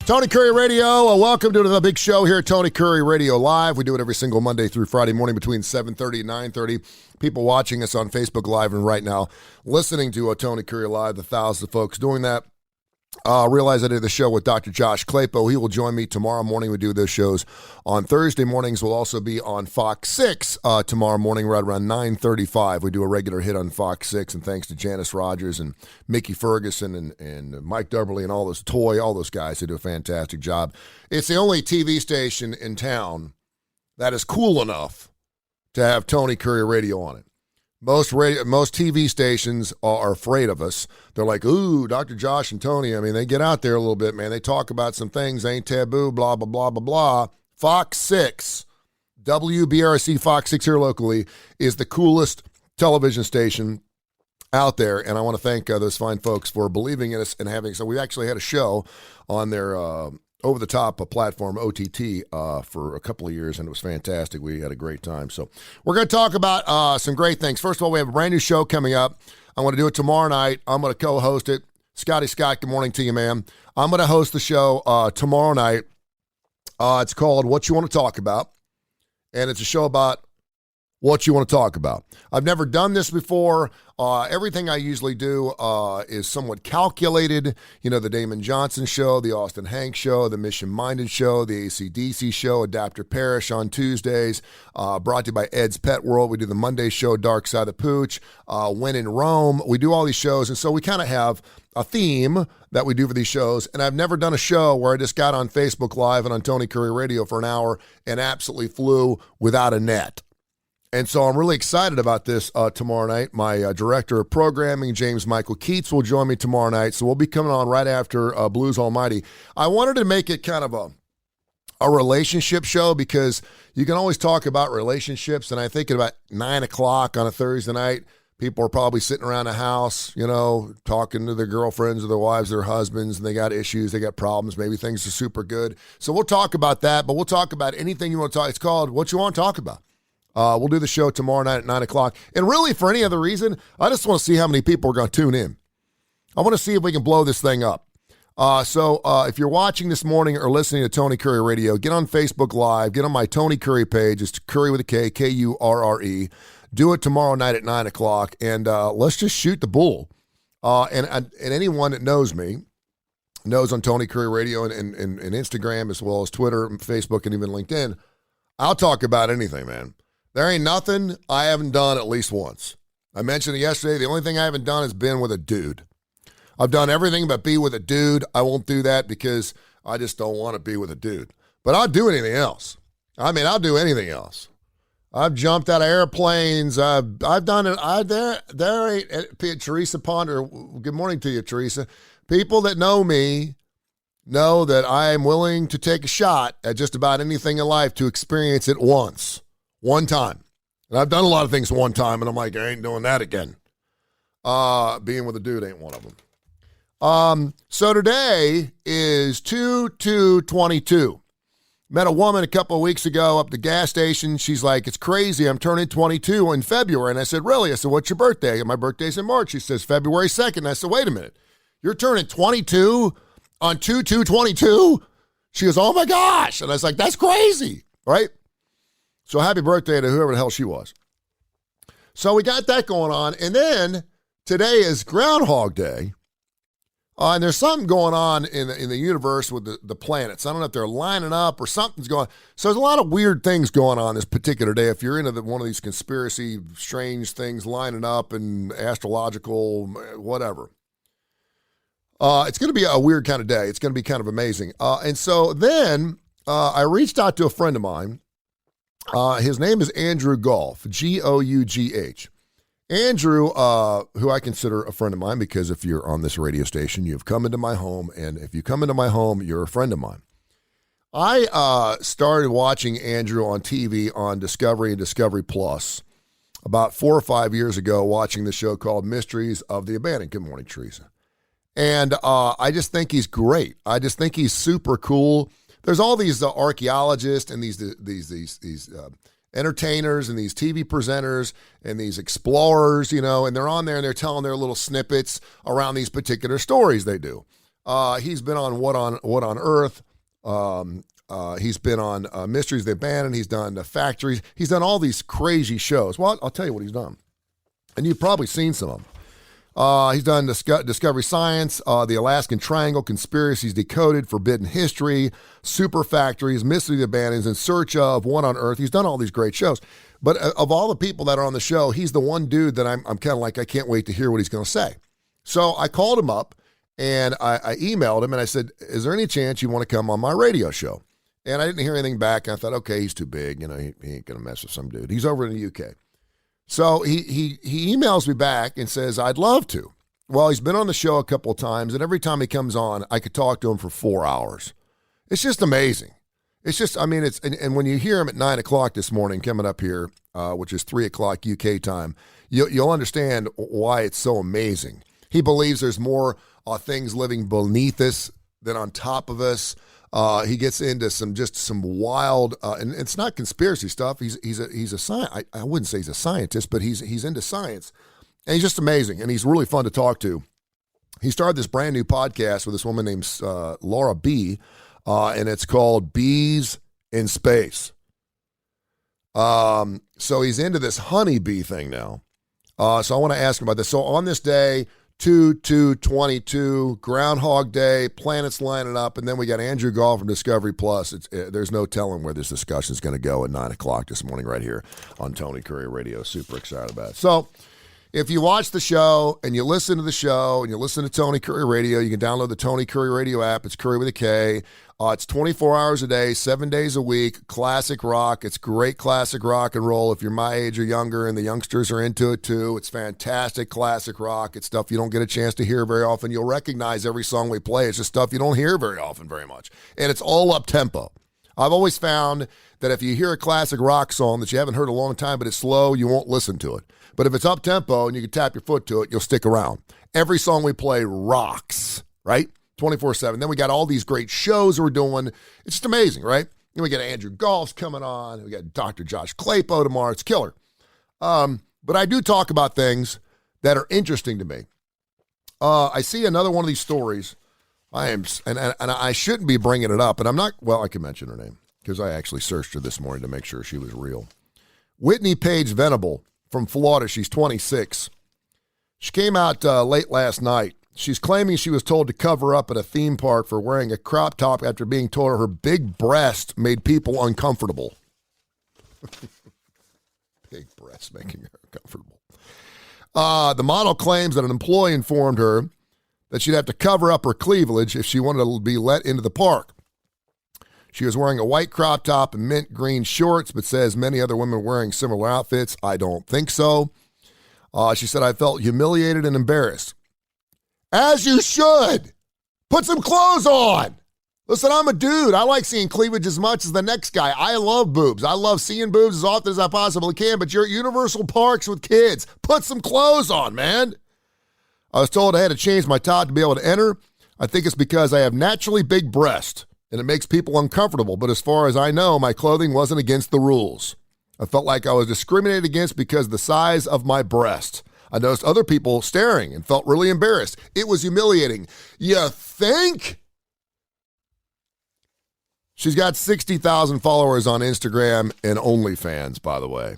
Tony Kurre Radio, welcome to the big show here at Tony Kurre Radio Live. We do it every single Monday through Friday morning between 7:30 and 9:30. People watching us on Facebook Live and right now listening to Tony Kurre Live, the thousands of folks doing that. Realize I did the show with Dr. Josh Claypo. He will join me tomorrow morning. We do those shows on Thursday mornings. We'll also be on Fox 6 tomorrow morning right around 9:35. We do a regular hit on Fox 6, and thanks to Janice Rogers and Mickey Ferguson and Mike Dubberly and all those guys who do a fantastic job. It's the only TV station in town that is cool enough to have Tony Kurre Radio on it. Most TV stations are afraid of us. They're like, ooh, Dr. Josh and Tony. I mean, they get out there a little bit, man. They talk about some things, ain't taboo, blah, blah, blah, blah, blah. Fox 6, WBRC Fox 6 here locally, is the coolest television station out there. And I want to thank those fine folks for believing in us and having. So we actually had a show on their over-the-top platform, OTT, for a couple of years, and it was fantastic. We had a great time. So we're going to talk about some great things. First of all, we have a brand new show coming up. I'm going to do it tomorrow night. I'm going to co-host it. Scotty Scott, good morning to you, man. I'm going to host the show tomorrow night. It's called What You Want to Talk About, and it's a show about what you want to talk about. I've never done this before. Everything I usually do is somewhat calculated. You know, the Damon Johnson show, the Austin Hanks show, the Mission Minded show, the AC/DC show, Adapter Parish on Tuesdays, brought to you by Ed's Pet World. We do the Monday show, Dark Side of the Pooch, When in Rome. We do all these shows, and so we kind of have a theme that we do for these shows, and I've never done a show where I just got on Facebook Live and on Tony Kurre Radio for an hour and absolutely flew without a net. And so I'm really excited about this tomorrow night. My director of programming, James Michael Keats, will join me tomorrow night. So we'll be coming on right after Blues Almighty. I wanted to make it kind of a relationship show because you can always talk about relationships. And I think at about 9 o'clock on a Thursday night, people are probably sitting around the house, you know, talking to their girlfriends or their wives, their husbands, and they got issues, they got problems. Maybe things are super good. So we'll talk about that, but we'll talk about anything you want to talk. It's called What You Want to Talk About. We'll do the show tomorrow night at 9 o'clock. And really, for any other reason, I just want to see how many people are going to tune in. I want to see if we can blow this thing up. So if you're watching this morning or listening to Tony Kurre Radio, get on Facebook Live. Get on my Tony Kurre page. It's Kurre with a K, Kurre. Do it tomorrow night at 9 o'clock, and let's just shoot the bull. And anyone that knows me knows on Tony Kurre Radio and Instagram as well as Twitter, and Facebook, and even LinkedIn, I'll talk about anything, man. There ain't nothing I haven't done at least once. I mentioned it yesterday. The only thing I haven't done is been with a dude. I've done everything but be with a dude. I won't do that because I just don't want to be with a dude. But I'll do anything else. I mean, I'll do anything else. I've jumped out of airplanes. I've done it. There ain't Teresa Ponder. Good morning to you, Teresa. People that know me know that I am willing to take a shot at just about anything in life to experience it once. One time. And I've done a lot of things one time, and I'm like, I ain't doing that again. Being with a dude ain't one of them. So today is 2/2/22. Met a woman a couple of weeks ago up at the gas station. She's like, it's crazy. I'm turning 22 in February. And I said, really? I said, what's your birthday? And my birthday's in March. She says, February 2nd. And I said, wait a minute. You're turning 22 on 2/2/22? She goes, oh my gosh. And I was like, that's crazy, right? So happy birthday to whoever the hell she was. So we got that going on. And then today is Groundhog Day. And there's something going on in the universe with the planets. I don't know if they're lining up or something's going on. So there's a lot of weird things going on this particular day. If you're into one of these conspiracy, strange things lining up and astrological, whatever. It's going to be a weird kind of day. It's going to be kind of amazing. And so then I reached out to a friend of mine. His name is Andrew Gough, Gough. Andrew, who I consider a friend of mine because if you're on this radio station, you've come into my home, and if you come into my home, you're a friend of mine. I started watching Andrew on TV on Discovery and Discovery Plus about 4 or 5 years ago, watching the show called Mysteries of the Abandoned. Good morning, Teresa. And I just think he's great. I just think he's super cool. There's all these archaeologists and these entertainers and these TV presenters and these explorers, you know, and they're on there and they're telling their little snippets around these particular stories they do. He's been on What on Earth. He's been on Mysteries of the Abandoned. He's done Factories. He's done all these crazy shows. Well, I'll tell you what he's done. And you've probably seen some of them. He's done Discovery Science, The Alaskan Triangle, Conspiracies Decoded, Forbidden History, Super Factories, Mystery of the Abandoned, In Search of, One on Earth. He's done all these great shows. But of all the people that are on the show, he's the one dude that I'm kind of like, I can't wait to hear what he's going to say. So I called him up and I emailed him and I said, is there any chance you want to come on my radio show? And I didn't hear anything back. I thought, okay, he's too big. You know, he ain't going to mess with some dude. He's over in the UK. So he emails me back and says, I'd love to. Well, he's been on the show a couple of times, and every time he comes on, I could talk to him for 4 hours. It's just amazing. It's just, I mean, and when you hear him at 9 o'clock this morning coming up here, which is 3 o'clock UK time, you'll understand why it's so amazing. He believes there's more things living beneath us than on top of us. He gets into some wild, and it's not conspiracy stuff. He's a science. I wouldn't say he's a scientist, but he's into science, and he's just amazing, and he's really fun to talk to. He started this brand new podcast with this woman named Laura B, and it's called Bees in Space. So he's into this honeybee thing now. So I want to ask him about this. So on this day, 2/2/22, Groundhog Day, planets lining up, and then we got Andrew Gough from Discovery Plus. There's no telling where this discussion is going to go at 9 o'clock this morning right here on Tony Kurre Radio. Super excited about it. So if you watch the show and you listen to the show and you listen to Tony Kurre Radio, you can download the Tony Kurre Radio app. It's Kurre with a K. It's 24 hours a day, 7 days a week, classic rock. It's great classic rock and roll. If you're my age or younger, and the youngsters are into it too, it's fantastic classic rock. It's stuff you don't get a chance to hear very often. You'll recognize every song we play. It's just stuff you don't hear very often very much. And it's all up-tempo. I've always found that if you hear a classic rock song that you haven't heard in a long time, but it's slow, you won't listen to it. But if it's up-tempo and you can tap your foot to it, you'll stick around. Every song we play rocks, right? 24/7. Then we got all these great shows we're doing. It's just amazing, right? Then we got Andrew Gough coming on. We got Dr. Josh Claypo tomorrow. It's killer. But I do talk about things that are interesting to me. I see another one of these stories. And I shouldn't be bringing it up, and I'm not. Well, I can mention her name because I actually searched her this morning to make sure she was real. Whitney Page Venable from Florida. She's 26. She came out late last night. She's claiming she was told to cover up at a theme park for wearing a crop top after being told her big breast made people uncomfortable. Big breast making her uncomfortable. The model claims that an employee informed her that she'd have to cover up her cleavage if she wanted to be let into the park. She was wearing a white crop top and mint green shorts, but says many other women wearing similar outfits. I don't think so. She said, I felt humiliated and embarrassed. As you should. Put some clothes on. Listen, I'm a dude. I like seeing cleavage as much as the next guy. I love boobs. I love seeing boobs as often as I possibly can, but you're at Universal Parks with kids. Put some clothes on, man. I was told I had to change my top to be able to enter. I think it's because I have naturally big breasts, and it makes people uncomfortable, but as far as I know, my clothing wasn't against the rules. I felt like I was discriminated against because of the size of my breast. I noticed other people staring and felt really embarrassed. It was humiliating. You think? She's got 60,000 followers on Instagram and OnlyFans, by the way.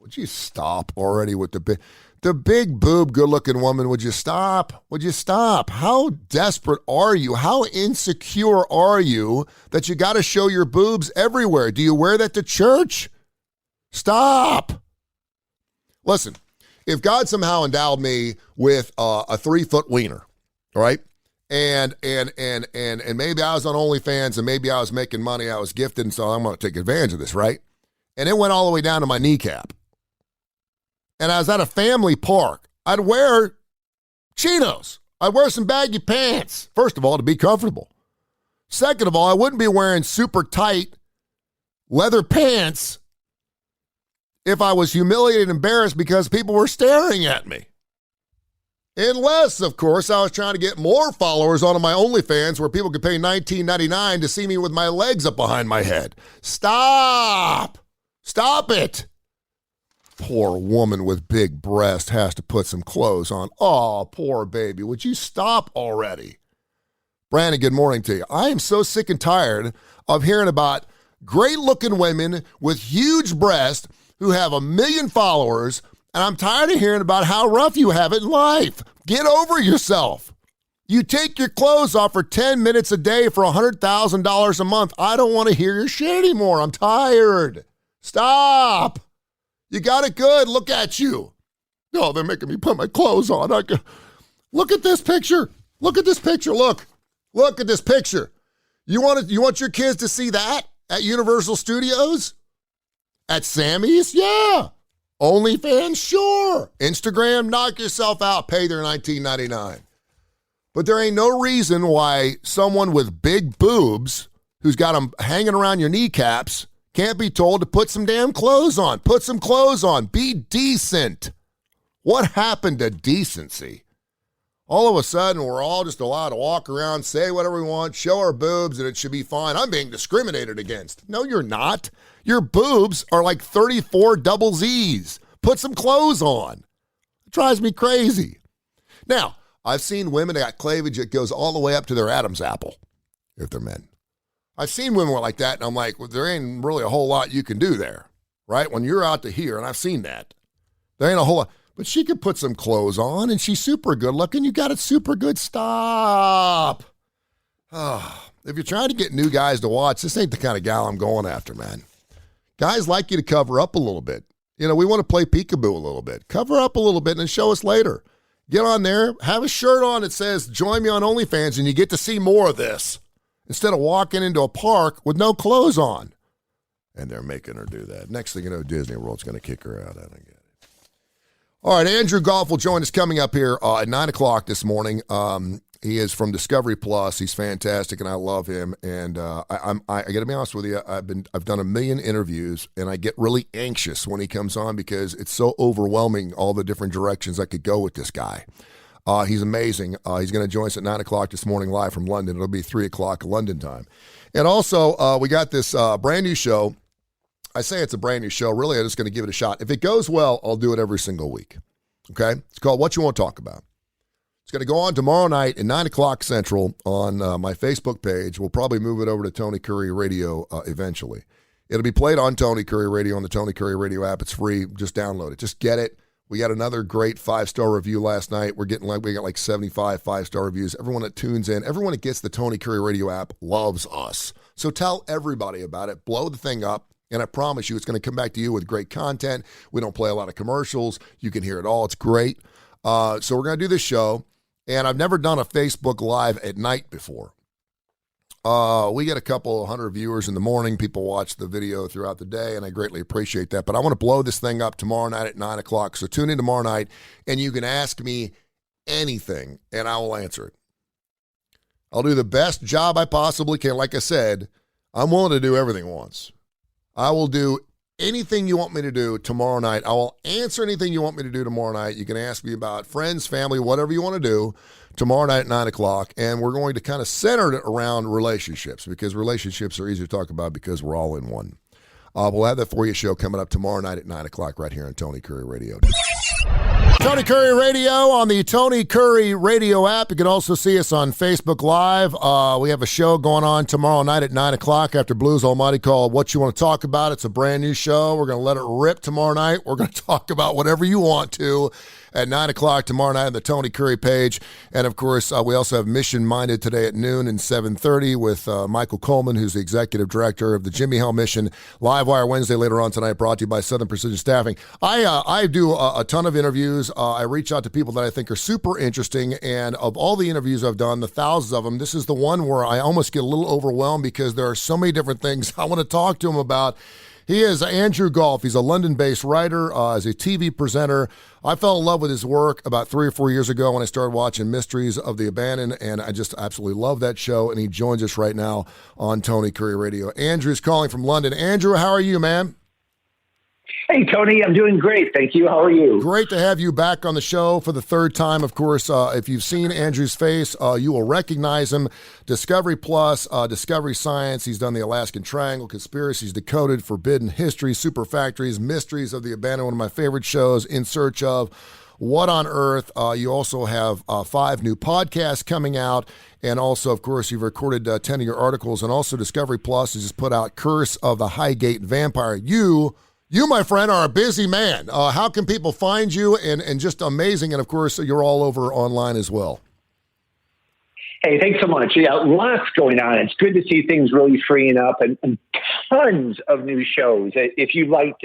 Would you stop already with the big boob, good-looking woman? Would you stop? Would you stop? How desperate are you? How insecure are you that you got to show your boobs everywhere? Do you wear that to church? Stop. Listen. If God somehow endowed me with a 3-foot wiener, all right, and maybe I was on OnlyFans and maybe I was making money, I was gifted, and so I'm going to take advantage of this, right? And it went all the way down to my kneecap. And I was at a family park. I'd wear chinos. I'd wear some baggy pants, first of all, to be comfortable. Second of all, I wouldn't be wearing super tight leather pants if I was humiliated and embarrassed because people were staring at me. Unless, of course, I was trying to get more followers onto my OnlyFans where people could pay $19.99 to see me with my legs up behind my head. Stop! Stop it! Poor woman with big breasts has to put some clothes on. Oh, poor baby. Would you stop already? Brandon, good morning to you. I am so sick and tired of hearing about great-looking women with huge breasts who have 1 million followers, and I'm tired of hearing about how rough you have it in life. Get over yourself. You take your clothes off for 10 minutes a day for $100,000 a month. I don't want to hear your shit anymore. I'm tired. Stop. You got it good. Look at you. No, they're making me put my clothes on. Look at this picture. Look at this picture. Look at this picture. You want your kids to see that at Universal Studios? At Sammy's? Yeah. OnlyFans? Sure. Instagram? Knock yourself out. Pay their $19.99. But there ain't no reason why someone with big boobs who's got them hanging around your kneecaps can't be told to put some damn clothes on. Put some clothes on. Be decent. What happened to decency? All of a sudden, we're all just allowed to walk around, say whatever we want, show our boobs, and it should be fine. I'm being discriminated against. No, you're not. Your boobs are like 34 double Z's. Put some clothes on. It drives me crazy. Now, I've seen women that got cleavage that goes all the way up to their Adam's apple, if they're men. I've seen women like that, and I'm like, well, there ain't really a whole lot you can do there, right? When you're out to here, and I've seen that, there ain't a whole lot. But she could put some clothes on, and she's super good looking. You got it super good. Stop. If you're trying to get new guys to watch, this ain't the kind of gal I'm going after, man. Guys like you to cover up a little bit. You know, we want to play peekaboo a little bit. Cover up a little bit and then show us later. Get on there, have a shirt on that says, join me on OnlyFans, and you get to see more of this instead of walking into a park with no clothes on. And they're making her do that. Next thing you know, Disney World's going to kick her out. I don't get it. All right, Andrew Gough will join us coming up here at 9 o'clock this morning. He is from Discovery Plus. He's fantastic, and I love him. And I got to be honest with you, I've done 1 million interviews, and I get really anxious when he comes on because it's so overwhelming, all the different directions I could go with this guy. He's amazing. He's going to join us at 9 o'clock this morning live from London. It'll be 3 o'clock London time. And also, we got this brand new show. I say it's a brand new show. Really, I'm just going to give it a shot. If it goes well, I'll do it every single week. Okay? It's called What You Want to Talk About. It's going to go on tomorrow night at 9 o'clock Central on my Facebook page. We'll probably move it over to Tony Kurre Radio eventually. It'll be played on Tony Kurre Radio on the Tony Kurre Radio app. It's free. Just download it. Just get it. We got another great 5-star review last night. We got like 75 5-star reviews. Everyone that tunes in, everyone that gets the Tony Kurre Radio app loves us. So tell everybody about it. Blow the thing up. And I promise you, it's going to come back to you with great content. We don't play a lot of commercials. You can hear it all. It's great. So we're going to do this show. And I've never done a Facebook Live at night before. We get a couple hundred viewers in the morning. People watch the video throughout the day, and I greatly appreciate that. But I want to blow this thing up tomorrow night at 9 o'clock. So tune in tomorrow night, and you can ask me anything, and I will answer it. I'll do the best job I possibly can. Like I said, I'm willing to do everything once. I will do anything you want me to do tomorrow night. I will answer anything you want me to do tomorrow night. You can ask me about friends, family, whatever you want to do tomorrow night at 9 o'clock. And we're going to kind of center it around relationships because relationships are easier to talk about because we're all in one. We'll have that for you show coming up tomorrow night at 9 o'clock right here on Tony Kurre Radio. Tony Kurre Radio on the Tony Kurre Radio app. You can also see us on Facebook Live. We have a show going on tomorrow night at 9 o'clock after Blues Almighty called What You Want to Talk About. It's a brand new show. We're going to let it rip tomorrow night. We're going to talk about whatever you want to at 9 o'clock tomorrow night on the Tony Kurre page. And, of course, we also have Mission Minded today at noon and 7:30 with Michael Coleman, who's the executive director of the Jimmy Hell Mission. Live Wire Wednesday later on tonight, brought to you by Southern Precision Staffing. I do a ton of interviews. I reach out to people that I think are super interesting. And of all the interviews I've done, the thousands of them, this is the one where I almost get a little overwhelmed because there are so many different things I want to talk to him about. He is Andrew Gough. He's a London-based writer, as a TV presenter. I fell in love with his work about 3 or 4 years ago when I started watching Mysteries of the Abandoned, and I just absolutely love that show, and he joins us right now on Tony Kurre Radio. Andrew's calling from London. Andrew, how are you, man? Hey, Tony, I'm doing great. Thank you. How are you? Great to have you back on the show for the third time. Of course, if you've seen Andrew's face, you will recognize him. Discovery Plus, Discovery Science. He's done the Alaskan Triangle, Conspiracies Decoded, Forbidden History, Super Factories, Mysteries of the Abandoned, one of my favorite shows, In Search of. What on Earth? You also have 5 new podcasts coming out. And also, of course, you've recorded 10 of your articles. And also Discovery Plus has just put out Curse of the Highgate Vampire. You, my friend, are a busy man. How can people find you? And just amazing. And, of course, you're all over online as well. Hey, thanks so much. Yeah, lots going on. It's good to see things really freeing up and tons of new shows. If you liked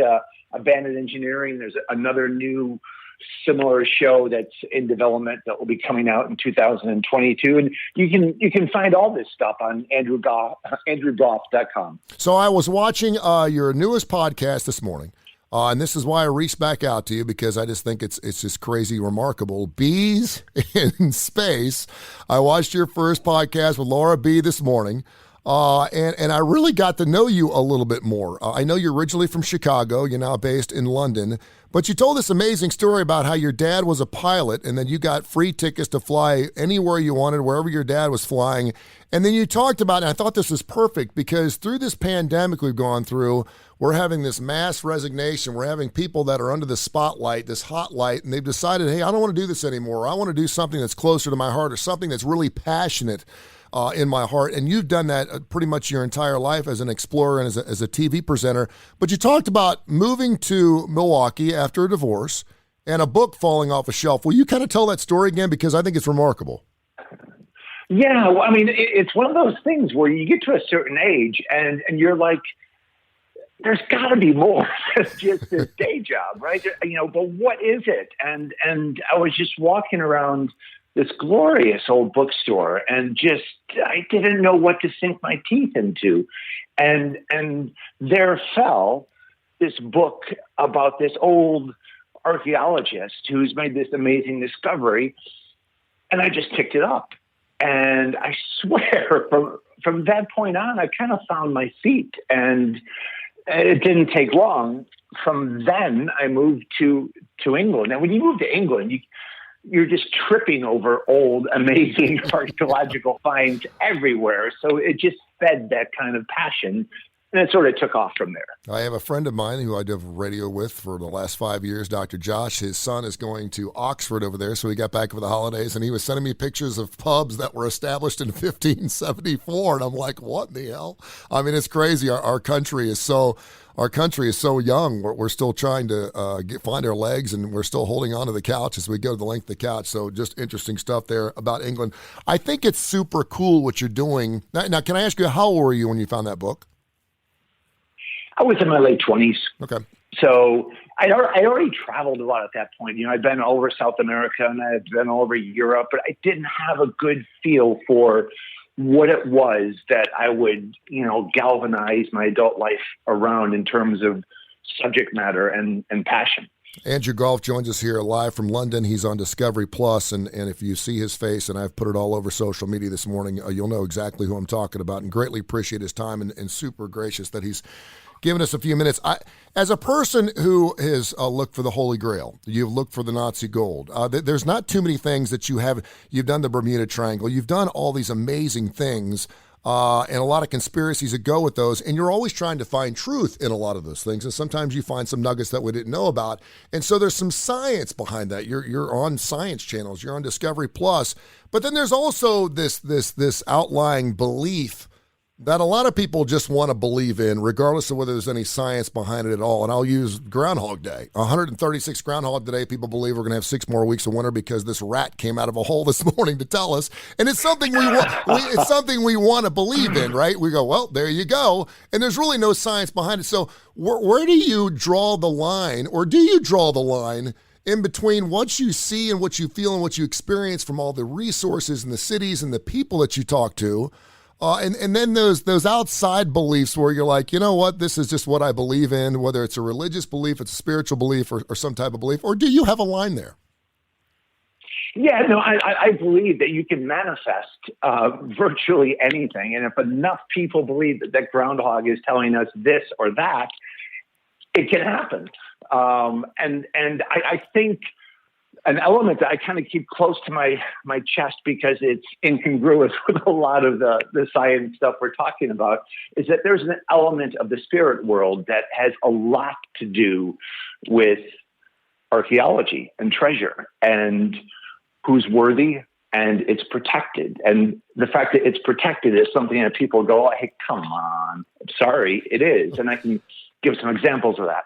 Abandoned Engineering, there's another new similar show that's in development that will be coming out in 2022. And you can find all this stuff on andrewgough.com. So I was watching your newest podcast this morning. And this is why I reached back out to you, because I just think it's just crazy remarkable. Bees in Space. I watched your first podcast with Laura B this morning, and I really got to know you a little bit more. I know you're originally from Chicago. You're now based in London. But you told this amazing story about how your dad was a pilot, and then you got free tickets to fly anywhere you wanted, wherever your dad was flying. And then you talked about, and I thought this was perfect, because through this pandemic we've gone through, we're having this mass resignation. We're having people that are under the spotlight, this hot light, and they've decided, hey, I don't want to do this anymore. I want to do something that's closer to my heart, or something that's really passionate in my heart. And you've done that pretty much your entire life as an explorer and as a TV presenter. But you talked about moving to Milwaukee after a divorce and a book falling off a shelf. Will you kind of tell that story again? Because I think it's remarkable. Yeah, well, I mean, it's one of those things where you get to a certain age and you're like, there's got to be more than just this day job, right? But what is it? And I was just walking around this glorious old bookstore and I didn't know what to sink my teeth into. And there fell this book about this old archaeologist who's made this amazing discovery. And I just picked it up. And I swear from that point on, I kind of found my feet, and it didn't take long. From then I moved to England. And when you move to England, you're just tripping over old, amazing archaeological finds everywhere. So it just fed that kind of passion, and it sort of took off from there. I have a friend of mine who I did radio with for the last 5 years, Dr. Josh. His son is going to Oxford over there, so he got back for the holidays, and he was sending me pictures of pubs that were established in 1574, and I'm like, what in the hell? I mean, it's crazy. Our country is so young. We're still trying to find our legs, and we're still holding on to the couch as we go to the length of the couch. So just interesting stuff there about England. I think it's super cool what you're doing. Now, can I ask you, how old were you when you found that book? I was in my late 20s. Okay. So I'd already traveled a lot at that point. I'd been all over South America and I'd been all over Europe, but I didn't have a good feel for what it was that I would, galvanize my adult life around in terms of subject matter and passion. Andrew Gough joins us here live from London. He's on Discovery Plus, and if you see his face, and I've put it all over social media this morning, you'll know exactly who I'm talking about, and greatly appreciate his time and super gracious that he's given us a few minutes. As a person who has looked for the Holy Grail, you've looked for the Nazi gold. There's not too many things that you've done the Bermuda Triangle. You've done all these amazing things, and a lot of conspiracies that go with those. And you're always trying to find truth in a lot of those things. And sometimes you find some nuggets that we didn't know about. And so there's some science behind that. You're on science channels. You're on Discovery Plus. But then there's also this outlying belief that a lot of people just want to believe in, regardless of whether there's any science behind it at all. And I'll use Groundhog Day. 136 Groundhog Day. People believe we're going to have 6 more weeks of winter because this rat came out of a hole this morning to tell us. And it's something it's something we want to believe in, right? We go, well, there you go. And there's really no science behind it. So where do you draw the line, or do you draw the line in between what you see and what you feel and what you experience from all the resources and the cities and the people that you talk to? And then those outside beliefs where you're like, you know what, this is just what I believe in, whether it's a religious belief, it's a spiritual belief, or some type of belief, or do you have a line there? Yeah, no, I believe that you can manifest virtually anything. And if enough people believe that Groundhog is telling us this or that, it can happen. And I think an element that I kind of keep close to my chest because it's incongruous with a lot of the science stuff we're talking about is that there's an element of the spirit world that has a lot to do with archaeology and treasure and who's worthy, and it's protected. And the fact that it's protected is something that people go, oh, hey, come on. Sorry, it is. And I can give some examples of that.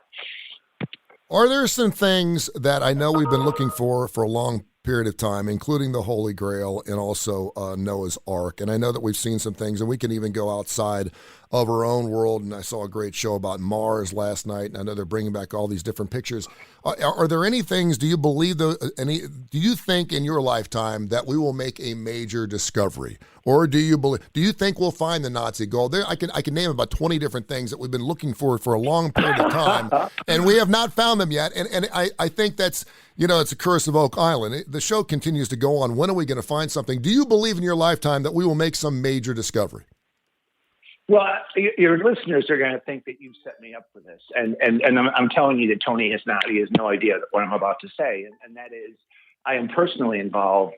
Are there some things that I know we've been looking for a long period of time, including the Holy Grail and also Noah's Ark? And I know that we've seen some things, and we can even go outside of our own world. And I saw a great show about Mars last night, and I know they're bringing back all these different pictures. Are there any things, do you believe, do you think in your lifetime that we will make a major discovery? Or do you think we'll find the Nazi gold? I can name about 20 different things that we've been looking for a long period of time, and we have not found them yet. And I think that's, it's a curse of Oak Island. The show continues to go on. When are we going to find something? Do you believe in your lifetime that we will make some major discovery? Well, your listeners are going to think that you've set me up for this. And I'm telling you that Tony has not. He has no idea what I'm about to say. And that is, I am personally involved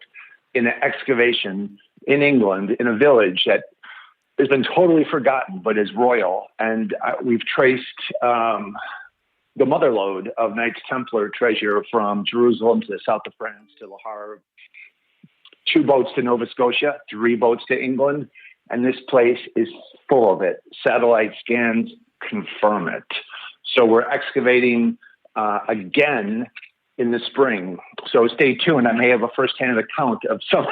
in an excavation in England in a village that has been totally forgotten, but is royal. And we've traced the motherlode of Knights Templar treasure from Jerusalem to the south of France to Le Havre, 2 boats to Nova Scotia, 3 boats to England. And this place is full of it. Satellite scans confirm it. So we're excavating again in the spring. So stay tuned. I may have a firsthand account of some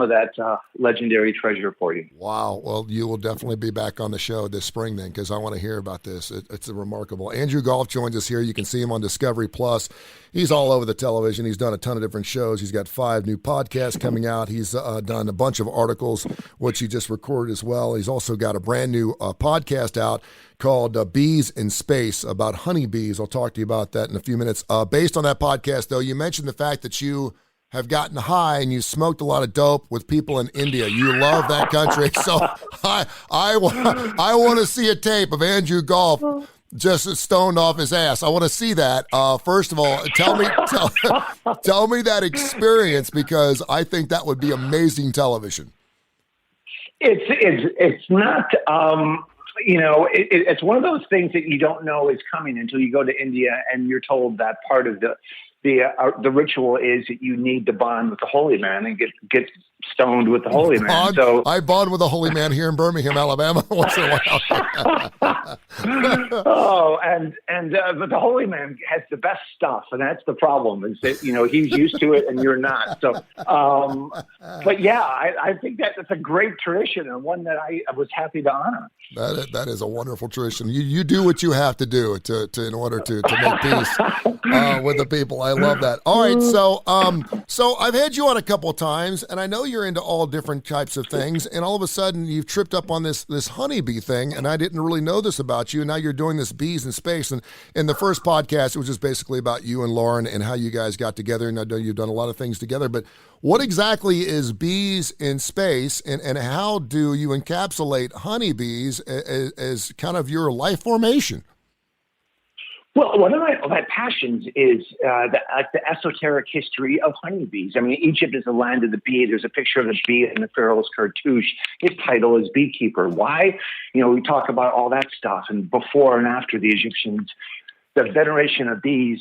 of that legendary treasure for you. Wow. Well, you will definitely be back on the show this spring then, because I want to hear about this. It's remarkable. Andrew Gough joins us here. You can see him on Discovery Plus. He's all over the television. He's done a ton of different shows. He's got 5 new podcasts coming out. He's done a bunch of articles, which he just recorded as well. He's also got a brand new podcast out called Bees in Space, about honeybees. I'll talk to you about that in a few minutes. Based on that podcast, though, you mentioned the fact that you have gotten high and you smoked a lot of dope with people in India. You love that country. So I want to see a tape of Andrew Gough just stoned off his ass. I want to see that. First of all, tell me that experience, because I think that would be amazing television. It's not, it's one of those things that you don't know is coming until you go to India and you're told that part of the ritual is that you need to bond with the holy man and get stoned with the holy man. So I bond with the holy man here in Birmingham, Alabama, once in a while. But the holy man has the best stuff, and that's the problem. Is that he's used to it and you're not. So, but yeah, I think that's a great tradition and one that I was happy to honor. That is a wonderful tradition. You do what you have to do in order to make peace with the people. I love that. All right, so I've had you on a couple of times, and I know you're into all different types of things, and all of a sudden you've tripped up on this honeybee thing, and I didn't really know this about you, and now you're doing this Bees in Space. And in the first podcast, it was just basically about you and Lauren and how you guys got together, and I know you've done a lot of things together, but what exactly is Bees in Space, and how do you encapsulate honeybees as kind of your life formation? Well, one of my passions is the esoteric history of honeybees. I mean, Egypt is the land of the bee. There's a picture of the bee in the Pharaoh's cartouche. His title is beekeeper. Why? We talk about all that stuff, and before and after the Egyptians, the veneration of bees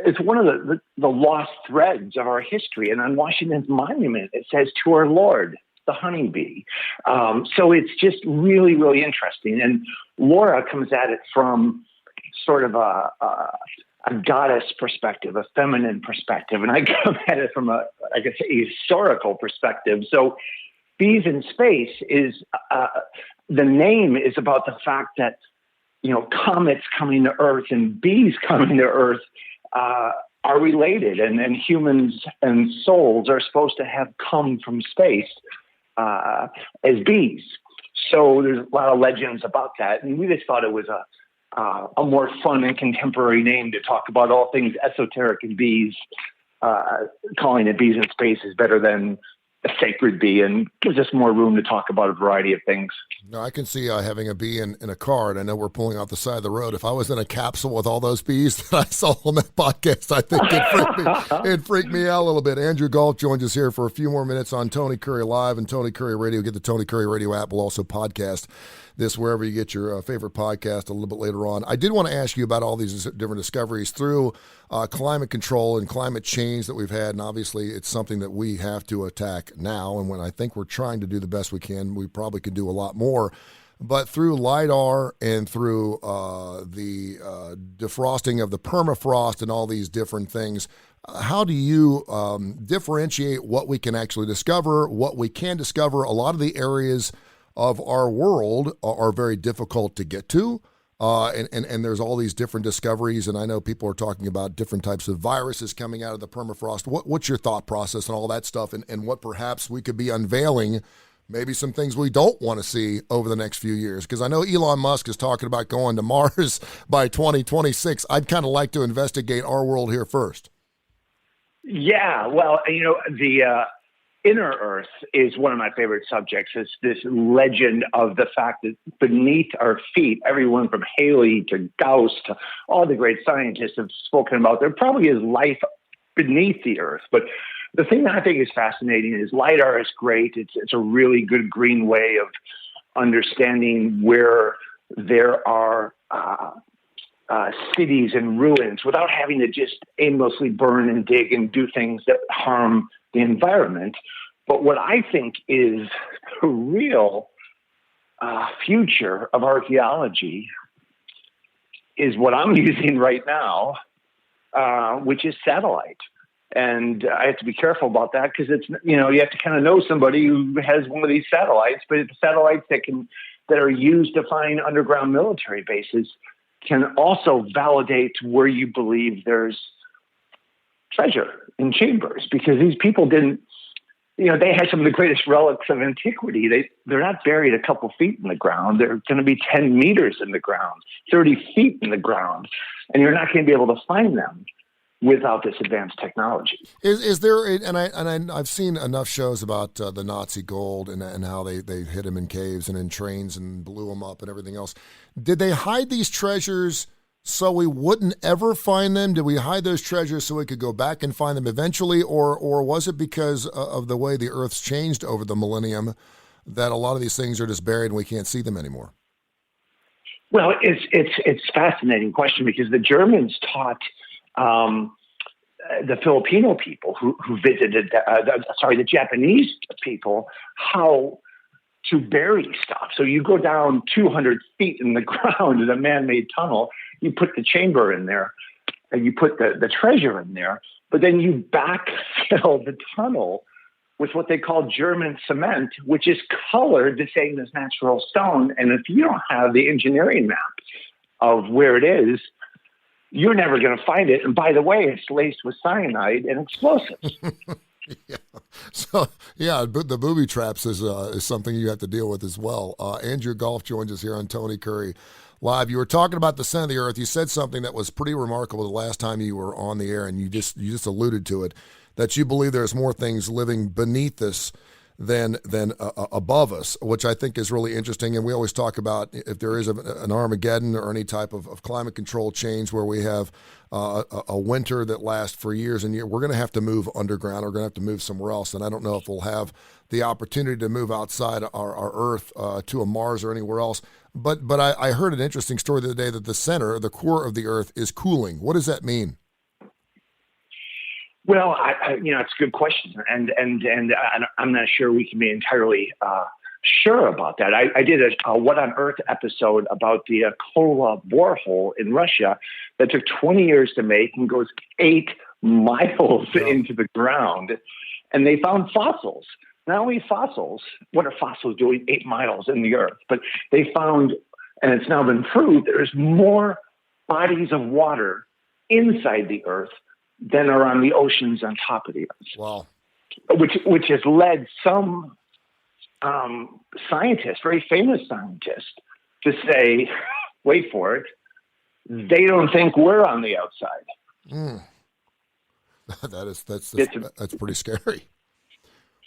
is one of the lost threads of our history. And on Washington's monument, it says, "To our Lord, the honeybee." So it's just really, really interesting. And Laura comes at it from sort of a goddess perspective, a feminine perspective, and I come at it from a historical perspective. So Bees in Space is the name is about the fact that comets coming to Earth and bees coming to Earth are related, and humans and souls are supposed to have come from space as bees. So there's a lot of legends about that, and we just thought it was a more fun and contemporary name to talk about all things esoteric and bees. Calling it Bees in Space is better than a sacred bee and gives us more room to talk about a variety of things. No, I can see having a bee in a car, and I know we're pulling off the side of the road. If I was in a capsule with all those bees that I saw on that podcast, I think it'd freak me out a little bit. Andrew Gough joins us here for a few more minutes on Tony Kurre Live and Tony Kurre Radio. Get the Tony Kurre Radio app. We'll also podcast this wherever you get your favorite podcast a little bit later on. I did want to ask you about all these different discoveries through climate control and climate change that we've had, and obviously it's something that we have to attack now, and when I think we're trying to do the best we can, we probably could do a lot more. But through LIDAR and through the defrosting of the permafrost and all these different things, how do you differentiate what we can actually discover, what we can discover? A lot of the areas of our world are very difficult to get to, and there's all these different discoveries, and I know people are talking about different types of viruses coming out of the permafrost. What's your thought process and all that stuff, and what perhaps we could be unveiling, maybe some things we don't want to see over the next few years? Because I know Elon Musk is talking about going to Mars by 2026. I'd kind of like to investigate our world here first. Yeah, well, the inner Earth is one of my favorite subjects. It's this legend of the fact that beneath our feet, everyone from Haley to Gauss to all the great scientists have spoken about, there probably is life beneath the Earth. But the thing that I think is fascinating is LIDAR is great. It's a really good green way of understanding where there are cities and ruins without having to just aimlessly burn and dig and do things that harm the environment. But what I think is the real future of archaeology is what I'm using right now, which is satellite. And I have to be careful about that because it's, you have to kind of know somebody who has one of these satellites, but it's satellites that are used to find underground military bases can also validate where you believe there's treasure in chambers, because these people didn't, they had some of the greatest relics of antiquity. They're not buried a couple feet in the ground. They're going to be 10 meters in the ground, 30 feet in the ground, and you're not going to be able to find them without this advanced technology. Is there, I've seen enough shows about the Nazi gold and how they hid them in caves and in trains and blew them up and everything else. Did they hide these treasures so we wouldn't ever find them? Did we hide those treasures so we could go back and find them eventually, or was it because of the way the Earth's changed over the millennium that a lot of these things are just buried and we can't see them anymore? Well, it's a fascinating question, because the Germans taught the Filipino people who visited, the Japanese people, how to bury stuff. So you go down 200 feet in the ground in a man-made tunnel, you put the chamber in there, and you put the treasure in there, but then you backfill the tunnel with what they call German cement, which is colored the same as natural stone. And if you don't have the engineering map of where it is, you're never going to find it. And by the way, it's laced with cyanide and explosives. Yeah. So, the booby traps is something you have to deal with as well. Andrew Gough joins us here on Tony Kurre Live. You were talking about the center of the Earth. You said something that was pretty remarkable the last time you were on the air, and you just alluded to it, that you believe there's more things living beneath us than above us, which I think is really interesting. And we always talk about if there is an Armageddon or any type of climate control change where we have a winter that lasts for years and years, we're going to have to move underground. We're going to have to move somewhere else. And I don't know if we'll have the opportunity to move outside our Earth to a Mars or anywhere else. But I heard an interesting story the other day that the core of the Earth is cooling. What does that mean? Well, it's a good question, and I'm not sure we can be entirely sure about that. I did a What on Earth episode about the Kola borehole in Russia that took 20 years to make and goes 8 miles into the ground, and they found fossils. Not only fossils, what are fossils doing 8 miles in the Earth? But they found, and it's now been proved, there's more bodies of water inside the Earth than are on the oceans on top of the Earth. Wow. Which has led some scientists, very famous scientists, to say, wait for it, they don't think we're on the outside. That's pretty scary.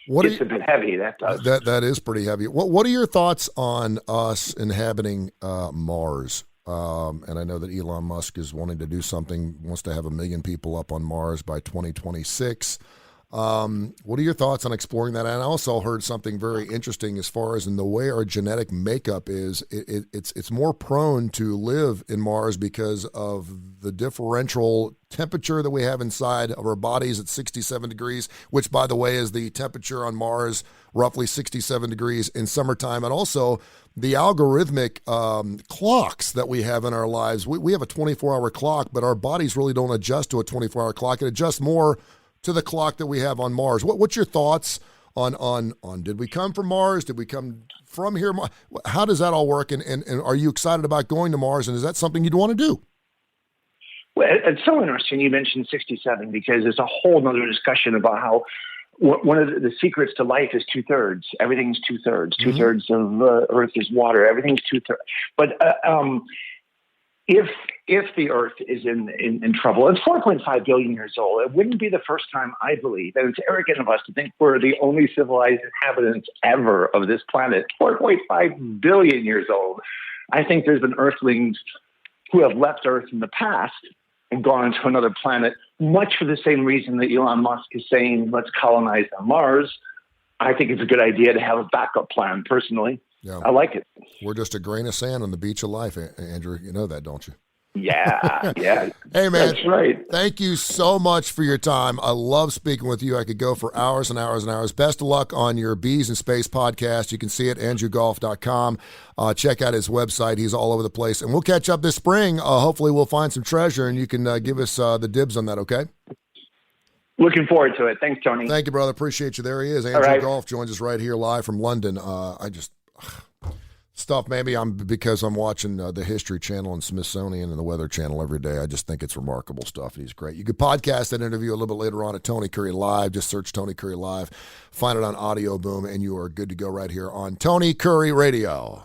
It's a bit heavy, that does. That is pretty heavy. What are your thoughts on us inhabiting Mars? And I know that Elon Musk is wanting to do something, wants to have 1 million people up on Mars by 2026. What are your thoughts on exploring that? And I also heard something very interesting as far as in the way our genetic makeup is. It's more prone to live in Mars because of the differential temperature that we have inside of our bodies at 67 degrees, which, by the way, is the temperature on Mars, roughly 67 degrees in summertime. And also the algorithmic clocks that we have in our lives. We have a 24-hour clock, but our bodies really don't adjust to a 24-hour clock. It adjusts more to the clock that we have on Mars. What's your thoughts on did we come from Mars? Did we come from here? How does that all work? And are you excited about going to Mars? And is that something you'd want to do? Well, it's so interesting you mentioned 67 because there's a whole other discussion about how one of the secrets to life is 2/3. Everything's 2/3. 2/3 of Earth is water. Everything's 2/3. But if the Earth is in trouble, it's 4.5 billion years old. It wouldn't be the first time, I believe, and it's arrogant of us to think we're the only civilized inhabitants ever of this planet. 4.5 billion years old. I think there's been Earthlings who have left Earth in the past and gone to another planet, much for the same reason that Elon Musk is saying, let's colonize on Mars. I think it's a good idea to have a backup plan, personally. Yeah. I like it. We're just a grain of sand on the beach of life, Andrew. You know that, don't you? Yeah. Hey, man. That's right. Thank you so much for your time. I love speaking with you. I could go for hours and hours and hours. Best of luck on your Bees in Space podcast. You can see it, andrewgough.com. Check out his website. He's all over the place. And we'll catch up this spring. Hopefully we'll find some treasure, and you can give us the dibs on that, okay? Looking forward to it. Thanks, Tony. Thank you, brother. Appreciate you. There he is. Andrew Gough joins us right here live from London. Stuff maybe because I'm watching the History Channel and Smithsonian and the Weather Channel every day. I just think it's remarkable stuff. He's great. You could podcast that interview a little bit later on at Tony Kurre Live. Just search Tony Kurre Live, find it on Audio Boom, and you are good to go right here on Tony Kurre Radio.